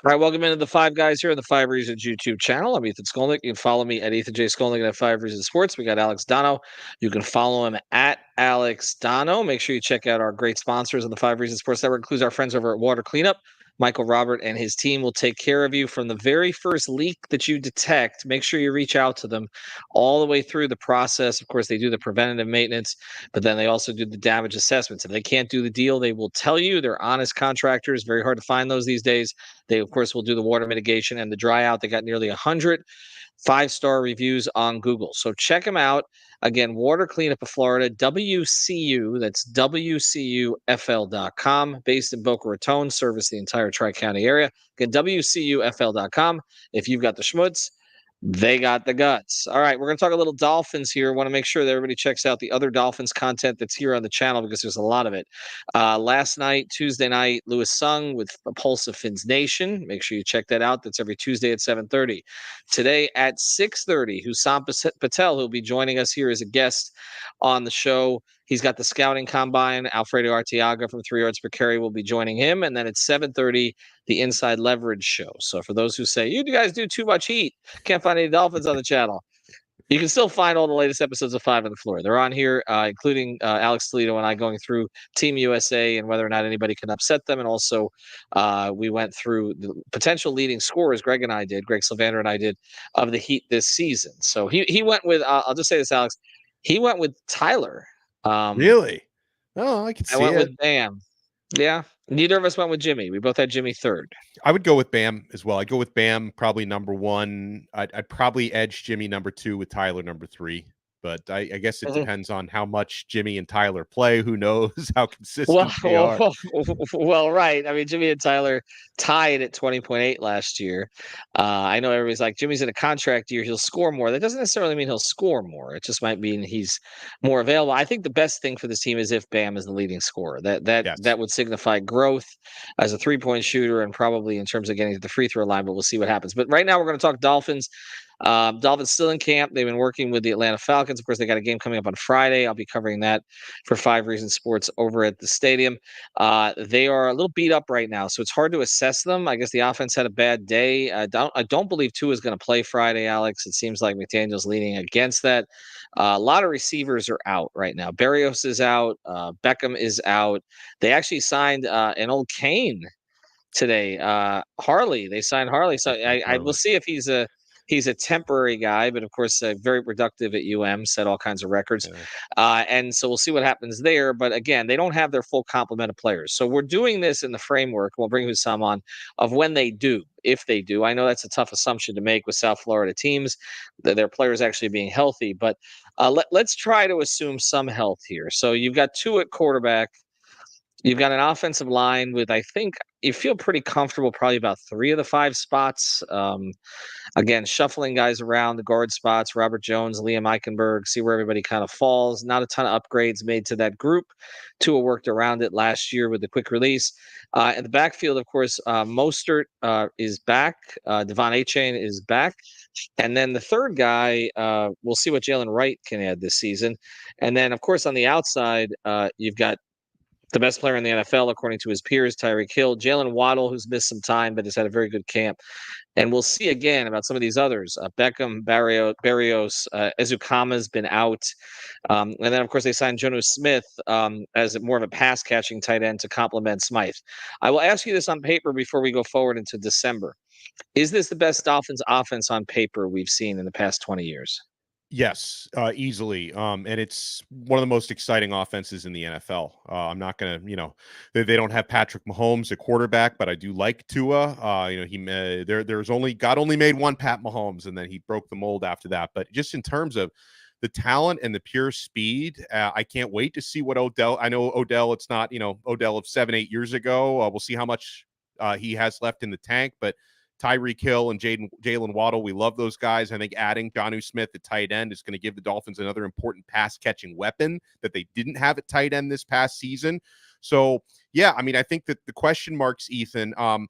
All right, welcome into the Five Guys here on the Five Reasons YouTube channel. I'm Ethan Skolnick. You can follow me at Ethan J. Skolnick at Five Reasons Sports. We got Alex Donno. You can follow him at Alex Donno. Make sure you check out our great sponsors on the Five Reasons Sports Network. Includes our friends over at Water Cleanup. Michael Robert and his team will take care of you from the very first leak that you detect. Make sure you reach out to them all the way through the process. Of course, they do the preventative maintenance, but then they also do the damage assessments. If they can't do the deal, they will tell you. They're honest contractors. Very hard to find those these days. They, of course, will do the water mitigation and the dry out. They got nearly 100 five-star reviews on Google. So check them out. Again, Water Cleanup of Florida, WCU, that's WCUFL.com, based in Boca Raton, service the entire Tri-County area. Again, WCUFL.com. If you've got the schmutz, they got the guts. All right, we're going to talk a little Dolphins here. Want to make sure that everybody checks out the other Dolphins content that's here on the channel because there's a lot of it. Last night, Tuesday night, Lewis Sung with A Pulse of Fins Nation. Make sure you check that out. That's every Tuesday at 7:30. Today at 6:30, Hussam Patel, who'll be joining us here as a guest on the show. He's got the scouting combine. Alfredo Arteaga from 3 Yards Per Carry will be joining him. And then at 7:30, the Inside Leverage show. So for those who say, you guys do too much heat, can't find any Dolphins on the channel, you can still find all the latest episodes of Five on the Floor. They're on here, including Alex Toledo and I going through Team USA and whether or not anybody can upset them. And also, we went through the potential leading scorers. Greg and I did. Greg Sylvander and I did of the Heat this season. So he went with. I'll just say this, Alex. He went with Tyler. Really? Oh, I can I see went it. with Bam. Yeah. Neither of us went with Jimmy. We both had Jimmy third. I would go with Bam as well. I'd go with Bam probably number one. I'd probably edge Jimmy number two with Tyler number three. But I guess it depends on how much Jimmy and Tyler play. Who knows how consistent they are. Well, right. I mean, Jimmy and Tyler tied at 20.8 last year. I know everybody's like, Jimmy's in a contract year. He'll score more. That doesn't necessarily mean he'll score more. It just might mean he's more available. I think the best thing for this team is if Bam is the leading scorer. That would signify growth as a three-point shooter and probably in terms of getting to the free throw line, but we'll see what happens. But right now we're going to talk Dolphins. Dolphins still in camp. They've been working with the Atlanta Falcons. Of course, they got a game coming up on Friday. I'll be covering that for Five Reasons Sports over at the stadium. They are a little beat up right now, so it's hard to assess them. I guess the offense had a bad day. I don't believe Tua is going to play Friday, Alex. It seems like McDaniel's leaning against that. A lot of receivers are out right now. Berrios is out. Beckham is out. They actually signed an old Kane today. Harley. They signed Harley. So I will see if he's a temporary guy, but of course, very productive at set all kinds of records. And so we'll see what happens there. But again, they don't have their full complement of players. So we're doing this in the framework. We'll bring Hussam on of when they do, if they do. I know that's a tough assumption to make with South Florida teams, that their players actually being healthy. But let's try to assume some health here. So you've got two at quarterback. You've got an offensive line with, I think, you feel pretty comfortable probably about 3 of the 5 spots. Again, shuffling guys around the guard spots, Robert Jones, Liam Eichenberg, see where everybody kind of falls. Not a ton of upgrades made to that group. Tua worked around it last year with the quick release. In the backfield, of course, Mostert is back. Devon Achane is back. And then the third guy, we'll see what Jalen Wright can add this season. And then, of course, on the outside, you've got the best player in the NFL, according to his peers, Tyreek Hill, Jalen Waddle, who's missed some time but has had a very good camp. And we'll see again about some of these others. Beckham, Berrios, Ezukama's been out. And then, of course, they signed Jonnu Smith as more of a pass-catching tight end to complement Smythe. I will ask you this on paper before we go forward into December. Is this the best Dolphins offense on paper we've seen in the past 20 years? Yes, easily. And it's one of the most exciting offenses in the NFL. I'm not going to, they don't have Patrick Mahomes at quarterback, but I do like Tua. There's only made one Pat Mahomes, and then he broke the mold after that. But just in terms of the talent and the pure speed, I can't wait to see what Odell. I know Odell. It's not Odell of 7-8 years ago. We'll see how much he has left in the tank, but Tyreek Hill and Jalen Waddle, we love those guys. I think adding Jonnu Smith at tight end is going to give the Dolphins another important pass-catching weapon that they didn't have at tight end this past season. So, yeah, I mean, I think that the question marks, Ethan, I'm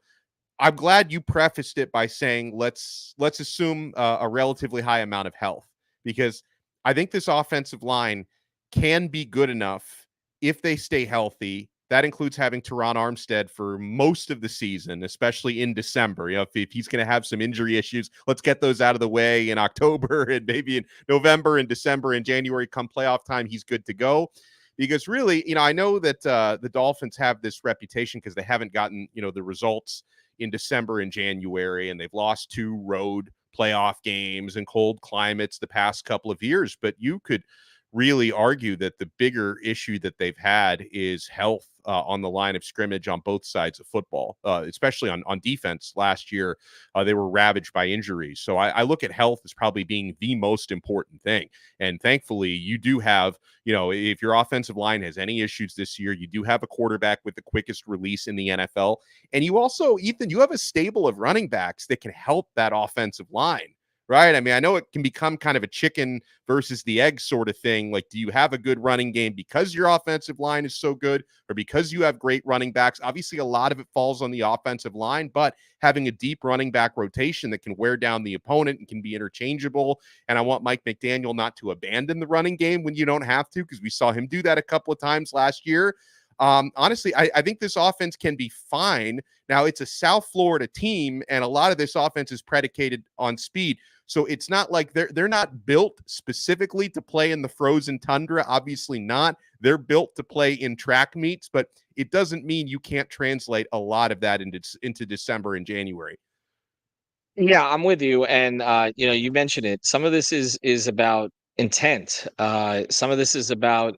glad you prefaced it by saying let's assume a relatively high amount of health, because I think this offensive line can be good enough if they stay healthy that includes having Teron Armstead for most of the season, especially in December. If he's going to have some injury issues, let's get those out of the way in October and maybe in November and December and January. Come playoff time, he's good to go. Because really, I know that the Dolphins have this reputation because they haven't gotten, the results in December and January, and they've lost 2 road playoff games in cold climates the past couple of years. But you could really argue that the bigger issue that they've had is health on the line of scrimmage on both sides of football, especially on defense. Last year, they were ravaged by injuries. So I look at health as probably being the most important thing. And thankfully, you do have, if your offensive line has any issues this year, you do have a quarterback with the quickest release in the NFL. And you also, Ethan, you have a stable of running backs that can help that offensive line. Right. I mean, I know it can become kind of a chicken versus the egg sort of thing. Like, do you have a good running game because your offensive line is so good or because you have great running backs? Obviously, a lot of it falls on the offensive line, but having a deep running back rotation that can wear down the opponent and can be interchangeable. And I want Mike McDaniel not to abandon the running game when you don't have to, because we saw him do that a couple of times last year. Honestly, I think this offense can be fine. Now, it's a South Florida team, and a lot of this offense is predicated on speed. So it's not like they're not built specifically to play in the frozen tundra. Obviously not. They're built to play in track meets, but it doesn't mean you can't translate a lot of that into December and January. Yeah, I'm with you. And you mentioned it. Some of this is about intent. Some of this is about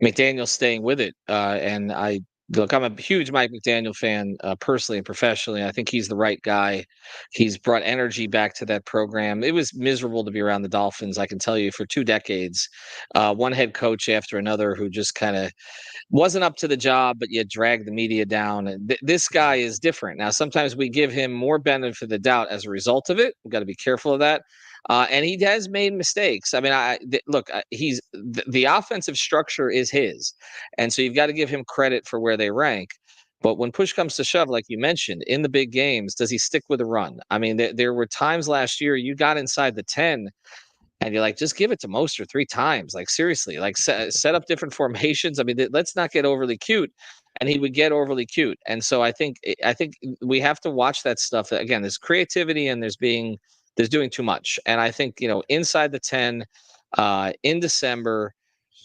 McDaniel staying with it. And I'm a huge Mike McDaniel fan, personally and professionally. I think he's the right guy. He's brought energy back to that program. It was miserable to be around the Dolphins, I can tell you, for 2 decades. One head coach after another who just kind of wasn't up to the job, but you drag the media down. And this guy is different. Now, sometimes we give him more benefit of the doubt as a result of it. We've got to be careful of that. And he has made mistakes. I mean, look, he's the offensive structure is his. And so you've got to give him credit for where they rank. But when push comes to shove, like you mentioned, in the big games, does he stick with a run? I mean, there were times last year you got inside the 10 and you're like, just give it to Mostert 3 times. Like, seriously, like set up different formations. I mean, let's not get overly cute. And he would get overly cute. And so I think we have to watch that stuff. Again, there's creativity and there's doing too much. And I think, inside the 10, in December,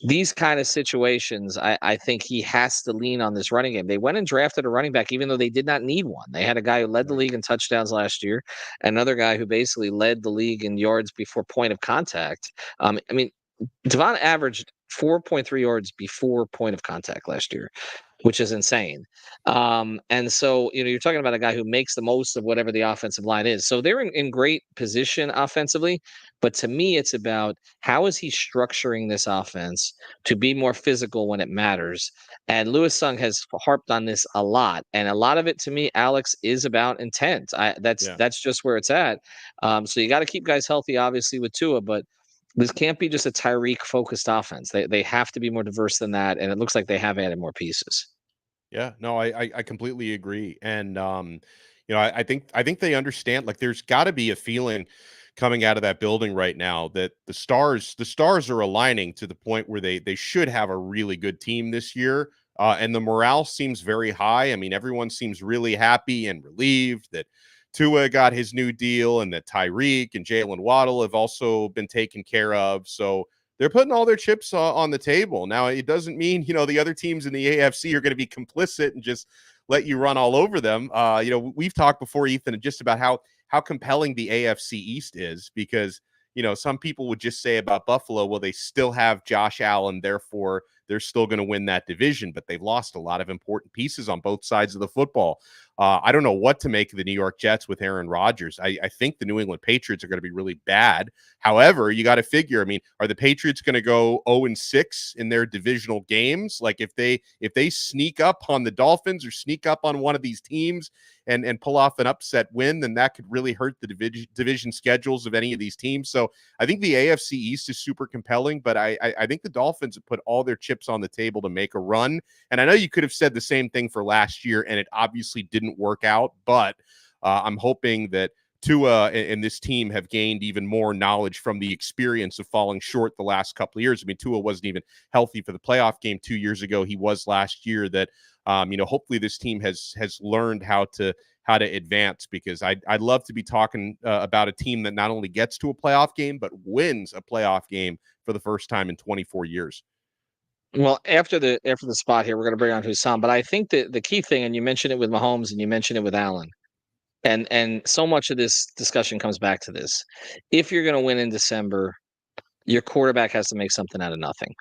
these kind of situations, I think he has to lean on this running game. They went and drafted a running back, even though they did not need one. They had a guy who led the league in touchdowns last year, another guy who basically led the league in yards before point of contact. I mean, Devon averaged 4.3 yards before point of contact last year, which is insane. And so, you're talking about a guy who makes the most of whatever the offensive line is. So they're in great position offensively. But to me, it's about how is he structuring this offense to be more physical when it matters. And Lewis Sung has harped on this a lot. And a lot of it to me, Alex, is about intent. That's just where it's at. So you got to keep guys healthy, obviously, with Tua, but this can't be just a Tyreek focused offense. They have to be more diverse than that, and it looks like they have added more pieces. Yeah, no, I completely agree. And I think they understand, like, there's got to be a feeling coming out of that building right now that the stars are aligning to the point where they should have a really good team this year. And the morale seems very high. I mean, everyone seems really happy and relieved that Tua got his new deal and that Tyreek and Jalen Waddle have also been taken care of. So they're putting all their chips on the table. Now, it doesn't mean, the other teams in the AFC are going to be complicit and just let you run all over them. We've talked before, Ethan, just about how compelling the AFC East is, because, some people would just say about Buffalo, well, they still have Josh Allen, therefore they're still going to win that division, but they've lost a lot of important pieces on both sides of the football. I don't know what to make of the New York Jets with Aaron Rodgers. I think the New England Patriots are going to be really bad. However, you got to figure, I mean, are the Patriots going to go 0-6 in their divisional games? Like, if they sneak up on the Dolphins or sneak up on one of these teams and pull off an upset win, then that could really hurt the division schedules of any of these teams. So I think the AFC East is super compelling, but I think the Dolphins have put all their chips on the table to make a run. And I know you could have said the same thing for last year, and it obviously didn't work out, but I'm hoping that Tua and this team have gained even more knowledge from the experience of falling short the last couple of years. I mean, Tua wasn't even healthy for the playoff game 2 years ago. He was last year. That hopefully this team has learned how to advance, because I'd love to be talking about a team that not only gets to a playoff game but wins a playoff game for the first time in 24 years. Well, after the spot here, we're going to bring on Hussam. But I think that the key thing, and you mentioned it with Mahomes, and you mentioned it with Allen, and so much of this discussion comes back to this: if you're going to win in December, your quarterback has to make something out of nothing.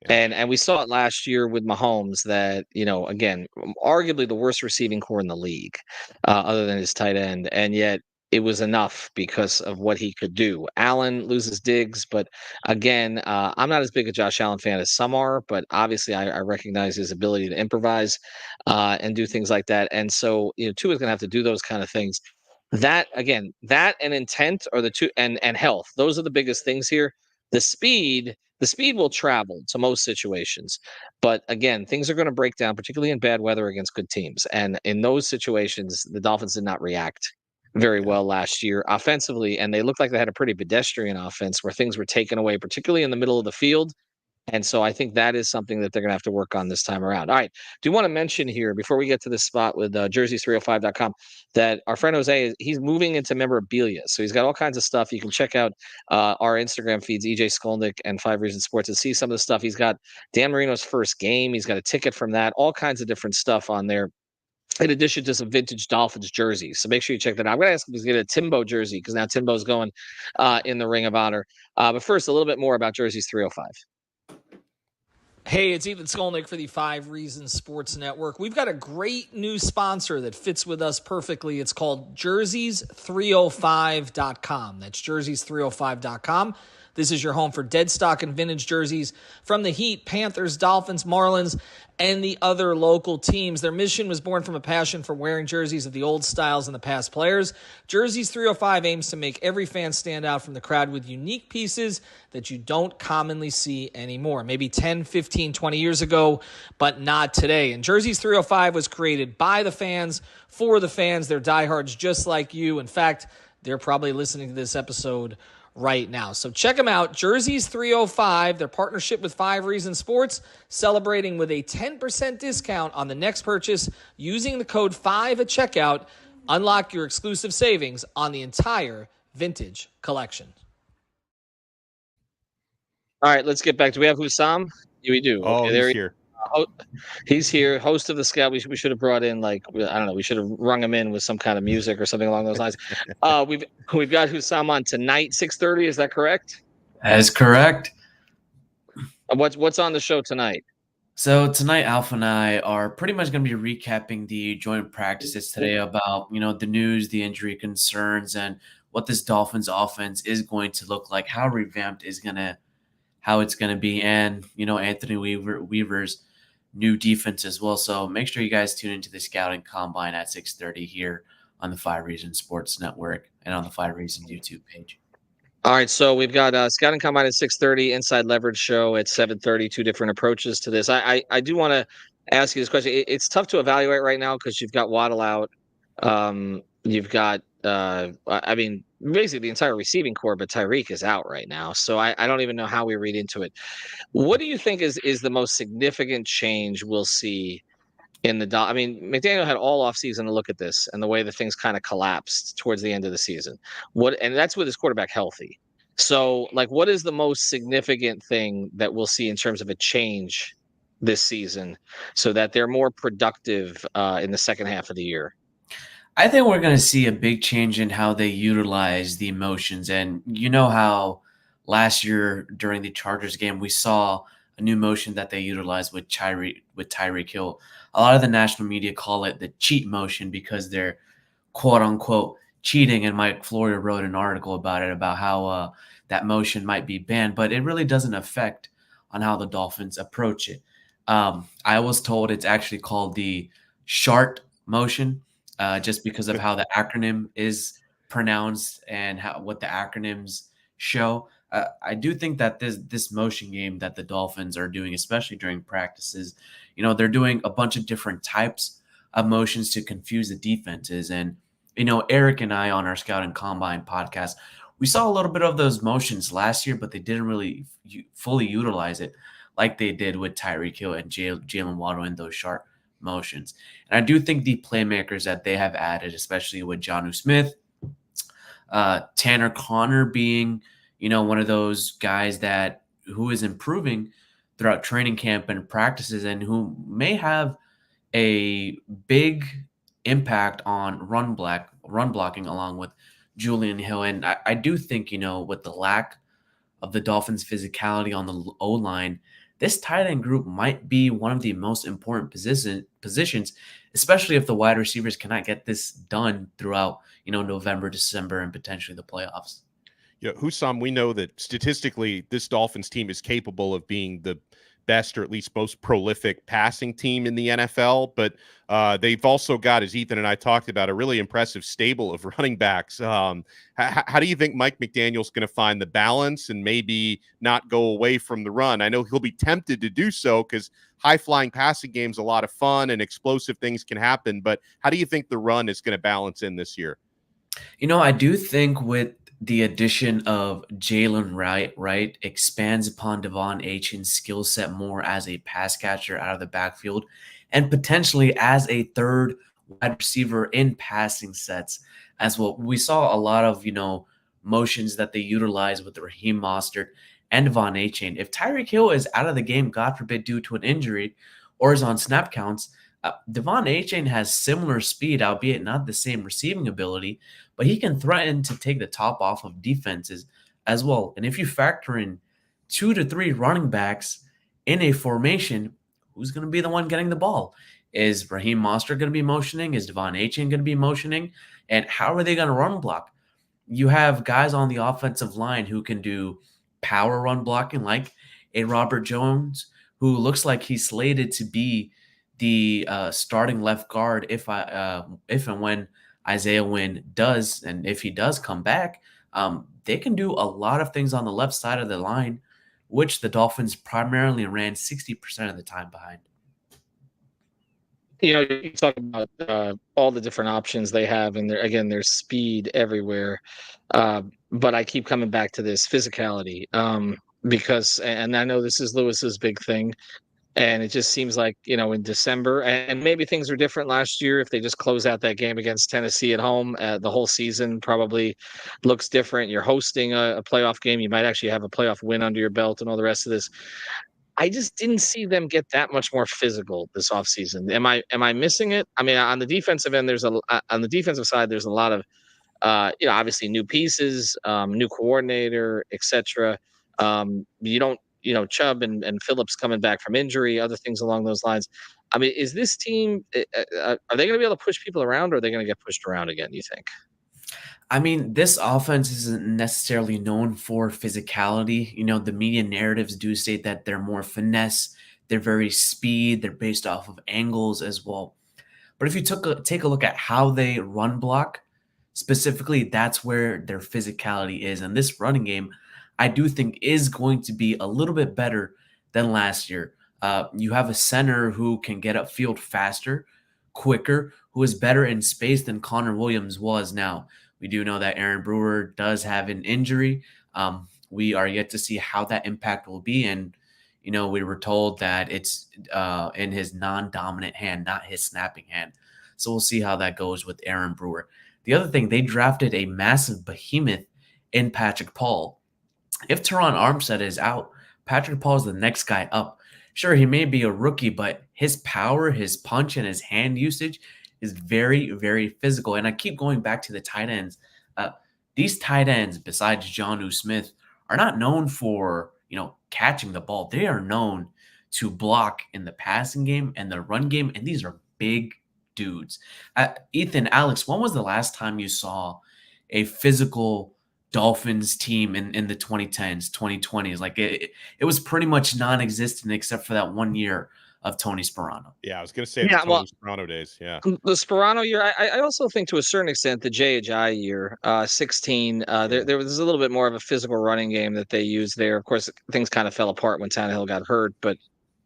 Yeah. And we saw it last year with Mahomes that, again, arguably the worst receiving core in the league, other than his tight end, and yet it was enough because of what he could do. Allen loses Diggs, but again, I'm not as big a Josh Allen fan as some are, but obviously I recognize his ability to improvise and do things like that. And so, Tua is going to have to do those kind of things. That again, that and intent are the two, and health. Those are the biggest things here. The speed will travel to most situations, but again, things are going to break down, particularly in bad weather against good teams. And in those situations, the Dolphins did not react very Yeah. well last year offensively, and they looked like they had a pretty pedestrian offense where things were taken away, particularly in the middle of the field. And so I think that is something that they're going to have to work on this time around. All right. Do want to mention here before we get to this spot with jerseys305.com that our friend Jose, he's moving into memorabilia. So he's got all kinds of stuff. You can check out our Instagram feeds, EJ Skolnick and 5 Reasons Sports, to see some of the stuff. He's got Dan Marino's first game. He's got a ticket from that, all kinds of different stuff on there, in addition to some vintage Dolphins jerseys. So make sure you check that out. I'm going to ask him to get a Timbo jersey because now Timbo's going in the Ring of Honor. But first, a little bit more about Jerseys 305. Hey, it's Ethan Skolnick for the 5 Reasons Sports Network. We've got a great new sponsor that fits with us perfectly. It's called jerseys305.com. That's jerseys305.com. This is your home for dead stock and vintage jerseys from the Heat, Panthers, Dolphins, Marlins, and the other local teams. Their mission was born from a passion for wearing jerseys of the old styles and the past players. Jerseys 305 aims to make every fan stand out from the crowd with unique pieces that you don't commonly see anymore. Maybe 10, 15, 20 years ago, but not today. And Jerseys 305 was created by the fans, for the fans. They're diehards just like you. In fact, they're probably listening to this episode right now. So check them out, Jerseys 305, their partnership with 5 Reasons Sports, celebrating with a 10% discount on the next purchase using the code 5 at checkout. Unlock your exclusive savings on the entire vintage collection. All right, let's get back. Do we have Hussam? Yeah, we do. Oh, Okay, he's here. He's here, host of the Scout. We should have brought in, like, I don't know, we should have rung him in with some kind of music or something along those lines. We've got Hussam on tonight, 6:30. Is that correct? That is correct. What's on the show tonight? So tonight, Alpha and I are pretty much going to be recapping the joint practices today about, the news, the injury concerns, and what this Dolphins offense is going to look like, how revamped how it's going to be, and, Anthony Weaver's new defense as well. So make sure you guys tune into the Scouting Combine at 6:30 here on the 5 Reasons Sports Network and on the 5 Reasons YouTube page. All right, so we've got Scouting Combine at 6:30, Inside Leverage Show at 7:30, two different approaches to this. I do want to ask you this question. It's tough to evaluate right now because you've got Waddle out. You've got, basically the entire receiving core, but Tyreek is out right now. So I don't even know how we read into it. What do you think is the most significant change we'll see in the McDaniel had all offseason to look at this and the way the things kind of collapsed towards the end of the season. And that's with his quarterback healthy. So, like, what is the most significant thing that we'll see in terms of a change this season so that they're more productive in the second half of the year? I think we're going to see a big change in how they utilize the emotions. And you know how last year during the Chargers game, we saw a new motion that they utilized with Tyreek Hill. A lot of the national media call it the cheat motion because they're quote unquote cheating. And Mike Florio wrote an article about it, about how that motion might be banned, but it really doesn't affect on how the Dolphins approach it. I was told it's actually called the SHART motion. Just because of how the acronym is pronounced and what the acronyms show. I do think that this motion game that the Dolphins are doing, especially during practices, they're doing a bunch of different types of motions to confuse the defenses. And Eric and I on our Scout and Combine podcast, we saw a little bit of those motions last year, but they didn't really fully utilize it like they did with Tyreek Hill and Jalen Waddle in those sharp motions. And I do think the playmakers that they have added, especially with Jonnu Smith, Tanner Connor being, one of those guys who is improving throughout training camp and practices and who may have a big impact on run blocking along with Julian Hill. And I do think, with the lack of the Dolphins' physicality on the O line, this tight end group might be one of the most important positions, especially if the wide receivers cannot get this done throughout, November, December, and potentially the playoffs. Yeah, Hussam, we know that statistically, this Dolphins team is capable of being the best or at least most prolific passing team in the NFL, but they've also got, as Ethan and I talked about, a really impressive stable of running backs. How do you think Mike McDaniel's going to find the balance and maybe not go away from the run? I know he'll be tempted to do so because high-flying passing game's a lot of fun and explosive things can happen, but how do you think the run is going to balance in this year? I do think with the addition of Jalen Wright expands upon Devon Achen's skill set more as a pass catcher out of the backfield and potentially as a third wide receiver in passing sets as well. We saw a lot of, motions that they utilize with Raheem Mostert and Devon Achane. If Tyreek Hill is out of the game, God forbid, due to an injury or is on snap counts, Devon Achane has similar speed, albeit not the same receiving ability, but he can threaten to take the top off of defenses as well. And if you factor in 2 to 3 running backs in a formation, who's going to be the one getting the ball? Is Raheem Mostert going to be motioning? Is Devon Achane going to be motioning? And how are they going to run block? You have guys on the offensive line who can do power run blocking, like a Robert Jones, who looks like he's slated to be the starting left guard if and when Isaiah Wynn does, and if he does come back, they can do a lot of things on the left side of the line, which the Dolphins primarily ran 60% of the time behind. You talk about all the different options they have, and there's speed everywhere. But I keep coming back to this physicality because, and I know this is Lewis's big thing. And it just seems like, in December, and maybe things are different last year if they just close out that game against Tennessee at home. The whole season probably looks different. You're hosting a playoff game. You might actually have a playoff win under your belt and all the rest of this. I just didn't see them get that much more physical this offseason. Am I missing it? I mean, on the defensive end, on the defensive side, there's a lot of obviously new pieces, new coordinator, etc. You don't, Chubb and Phillips coming back from injury, other things along those lines. I mean, is this team, are they going to be able to push people around, or are they going to get pushed around again, you think? I mean, this offense isn't necessarily known for physicality. The media narratives do state that they're more finesse, they're very speed, they're based off of angles as well. But if you take a look at how they run block, specifically, that's where their physicality is. And this running game, I do think, is going to be a little bit better than last year. You have a center who can get upfield faster, quicker, who is better in space than Connor Williams was. Now, we do know that Aaron Brewer does have an injury. We are yet to see how that impact will be. And, we were told that it's in his non-dominant hand, not his snapping hand. So we'll see how that goes with Aaron Brewer. The other thing, they drafted a massive behemoth in Patrick Paul. If Teron Armstead is out, Patrick Paul is the next guy up. Sure, he may be a rookie, but his power, his punch, and his hand usage is very, very physical. And I keep going back to the tight ends. These tight ends, besides Jonnu Smith, are not known for, catching the ball. They are known to block in the passing game and the run game, and these are big dudes. Ethan, Alex, when was the last time you saw a physical Dolphins team in the 2010s, 2020s? Like it was pretty much non-existent except for that 1 year of Tony Sparano. Yeah, I was going to say the Tony Sparano days. Yeah, the Sparano year. I also think to a certain extent the Jai year, 16. There was a little bit more of a physical running game that they used there. Of course, things kind of fell apart when Tannehill got hurt, but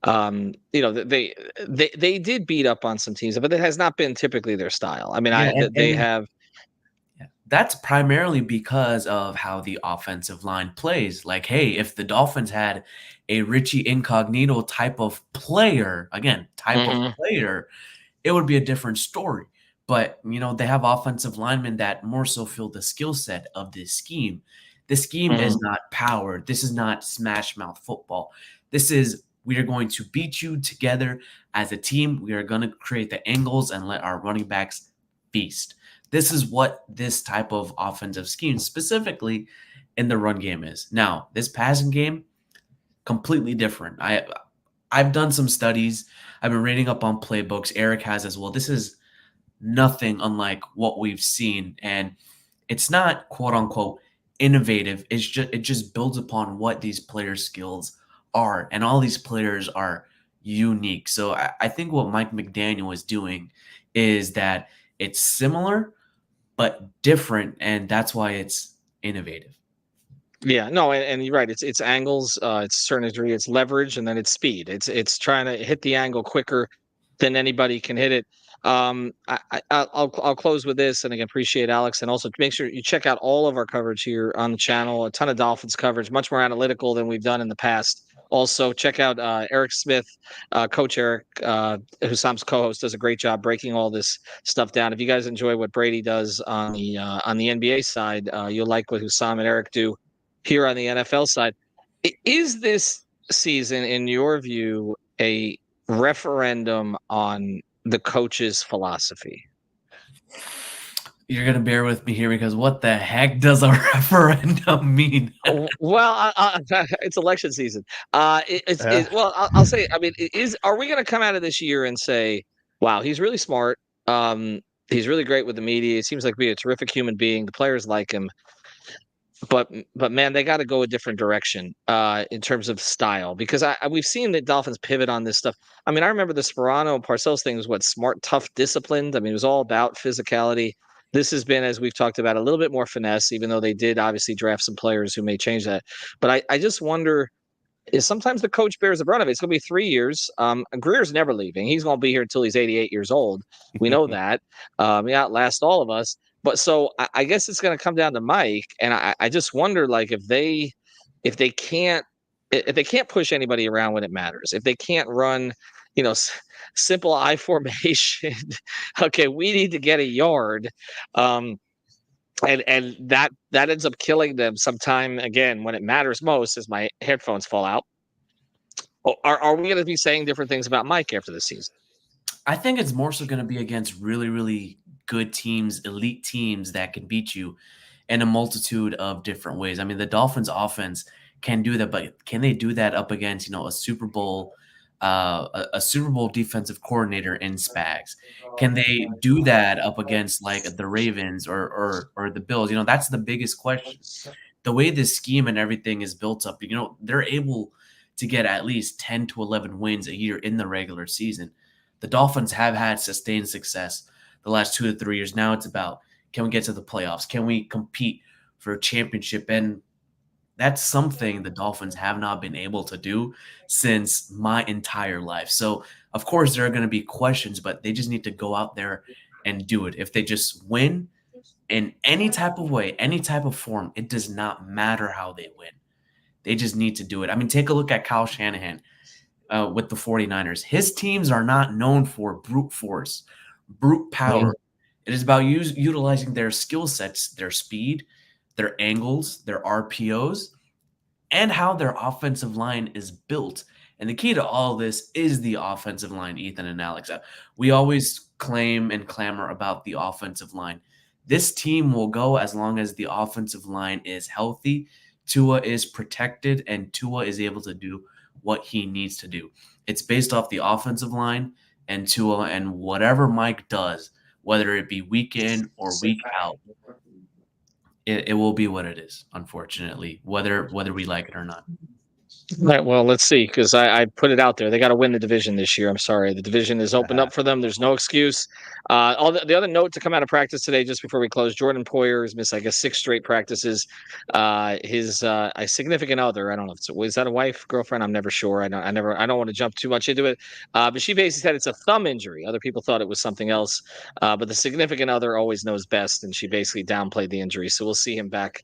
they did beat up on some teams, but it has not been typically their style. I mean, they have That's primarily because of how the offensive line plays. Like, hey, if the Dolphins had a Richie Incognito type of player, again, type of Mhm. player, it would be a different story. But, they have offensive linemen that more so feel the skill set of this scheme. The scheme is Mhm. not power. This is not smash mouth football. This is we are going to beat you together as a team. We are going to create the angles and let our running backs feast. This is what this type of offensive scheme, specifically in the run game, is. Now, this passing game, completely different. I've done some studies. I've been reading up on playbooks. Eric has as well. This is nothing unlike what we've seen, and it's not quote unquote innovative. It just builds upon what these players' skills are, and all these players are unique. So I think what Mike McDaniel is doing is that it's similar but different, and that's why it's innovative. Yeah, no, and you're right. It's angles, it's certain degree, it's leverage, and then it's speed. It's trying to hit the angle quicker than anybody can hit it. I'll close with this, and again, appreciate Alex, and also make sure you check out all of our coverage here on the channel. A ton of Dolphins coverage, much more analytical than we've done in the past. Also, check out Eric Smith, Coach Eric, Hussam's co-host, does a great job breaking all this stuff down. If you guys enjoy what Brady does on the NBA side, you'll like what Hussam and Eric do here on the NFL side. Is this season, in your view, a referendum on the coach's philosophy? You're gonna bear with me here because what the heck does a referendum mean? Well, it's election season. Yeah. Well, I'll say. I mean, are we going to come out of this year and say, "Wow, he's really smart. He's really great with the media. He seems like be a terrific human being. The players like him." But man, they got to go a different direction in terms of style because we've seen the Dolphins pivot on this stuff. I mean, I remember the Sperano Parcells thing was what smart, tough, disciplined. I mean, it was all about physicality. This has been, as we've talked about, a little bit more finesse, even though they did obviously draft some players who may change that. But I just wonder is sometimes the coach bears the brunt of it. It's going to be 3 years. Greer's never leaving. He's going to be here until he's 88 years old. We know that. He outlast all of us. But so I guess it's going to come down to Mike, and I just wonder, like, if they can't if they can't push anybody around when it matters, if they can't run, simple I formation. Okay, we need to get a yard. And that ends up killing them sometime again when it matters most as my headphones fall out. Are we going to be saying different things about Mike after the season? I think it's more so going to be against really, really good teams, elite teams that can beat you in a multitude of different ways. I mean, the Dolphins' offense can do that, but can they do that up against a Super Bowl, a Super Bowl defensive coordinator in Spags? Can they do that up against like the Ravens or the Bills? That's the biggest question. The way this scheme and everything is built up, they're able to get at least 10 to 11 wins a year in the regular season. The Dolphins have had sustained success the last 2 to 3 years. Now it's about, can we get to the playoffs? Can we compete for a championship? And that's something the Dolphins have not been able to do since my entire life. So, of course, there are going to be questions, but they just need to go out there and do it. If they just win in any type of way, any type of form, it does not matter how they win. They just need to do it. I mean, take a look at Kyle Shanahan with the 49ers. His teams are not known for brute force, brute power. It is about utilizing their skill sets, their speed, their angles, their RPOs, and how their offensive line is built. And the key to all of this is the offensive line, Ethan and Alex. We always claim and clamor about the offensive line. This team will go as long as the offensive line is healthy, Tua is protected, and Tua is able to do what he needs to do. It's based off the offensive line and Tua and whatever Mike does, whether it be week in or week out, it will be what it is, unfortunately, whether we like it or not. Right, well, let's see, because I put it out there. They got to win the division this year. I'm sorry, the division is opened up for them. There's no excuse. All the other note to come out of practice today, just before we close, Jordan Poyer has missed, I guess, 6 straight practices. His a significant other, I don't know if was that a wife, girlfriend. I'm never sure. I don't want to jump too much into it. But she basically said it's a thumb injury. Other people thought it was something else. But the significant other always knows best, and she basically downplayed the injury. So we'll see him back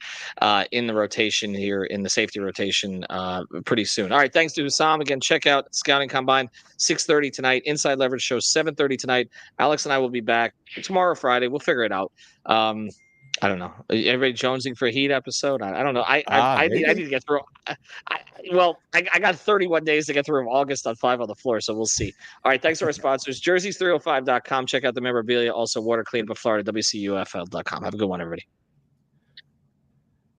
in the rotation here, in the safety rotation, pretty soon. All right, thanks to Hussam. Again, check out Scouting Combine, 6:30 tonight. Inside Leverage Show, 7:30 tonight. Alex and I will be back tomorrow, Friday. We'll figure it out. I don't know. Everybody jonesing for a Heat episode? I don't know. I need to get through. I got 31 days to get through August on 5 on the floor, so we'll see. All right, thanks to our sponsors, jerseys305.com. Check out the memorabilia. Also, water clean up Florida, WCUFL.com. Have a good one, everybody.